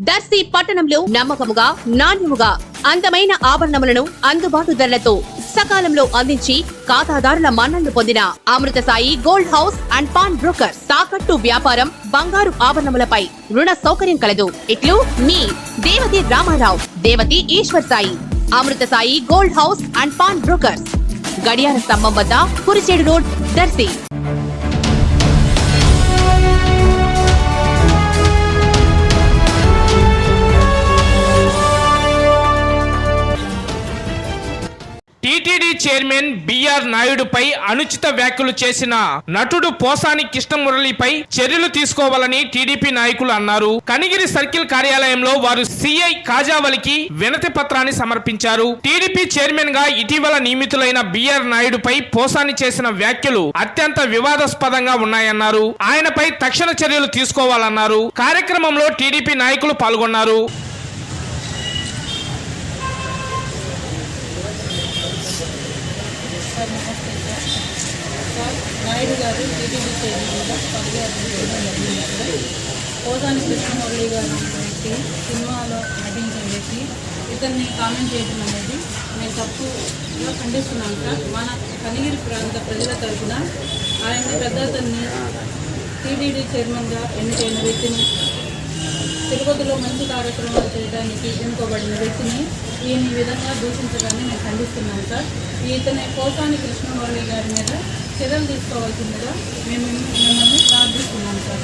దర్శి పట్టణంలో నమ్మకముగా నాణ్యముగా అందమైన ఆభరణములను అందుబాటు ధరలతో సకాలంలో అందించి ఖాతాదారుల మన్ననలు పొందిన Amrutha Sai gold house and pawn broker. తాకట్టు వ్యాపారం, బంగారు ఆభరణములపై రుణ సౌకర్యం కలదు. ఇట్లు మీ Devathi Ramarao, Devathi Eshwar Sai. Amrutha Sai gold house and pawn brokers, గడియార స్తంభం వద్ద, Kurichedu road, Darsi. TTD chairman BR నాయుడుపై అనుచిత వ్యాఖ్యలు చేసిన నటుడు పోసాని కృష్ణమురళిపై చర్యలు తీసుకోవాలని టీడీపీ నాయకులు అన్నారు. కనిగిరి సర్కిల్ కార్యాలయంలో వారు సిఐ కాజావలికి వినతి పత్రాన్ని సమర్పించారు. టీడీపీ చైర్మన్ గా ఇటీవల నియమితులైన బిఆర్ నాయుడుపై పోసాని చేసిన వ్యాఖ్యలు అత్యంత వివాదాస్పదంగా ఉన్నాయన్నారు. ఆయనపై తక్షణ చర్యలు తీసుకోవాలన్నారు. కార్యక్రమంలో టీడీపీ నాయకులు పాల్గొన్నారు. నాయుడు గారు టీటీడీ చైర్మన్గా పోసాని కృష్ణమురళి గారు వ్యక్తి సినిమాలో నటించిన వ్యక్తి ఇతన్ని కామెంట్ చేయడం అనేది నేను తప్పుగా ఖండిస్తున్నాను సార్. మన కనిగిరి ప్రాంత ప్రజల తరఫున ఆయన పెద్దతన్ని టీటీడీ చైర్మన్గా ఎన్నికైన వ్యక్తిని, తిరుపతిలో మంచి కార్యక్రమాలు చేయడానికి ఎన్నుకోబడిన వ్యక్తిని ఈయన ఈ విధంగా దూషించడాన్ని నేను ఖండిస్తున్నాను సార్. ఇతని పోసాని కృష్ణమురళి గారి మీద చర్యలు తీసుకోవాల్సిందిగా మేము మిమ్మల్ని ప్రార్థిస్తున్నాం సార్.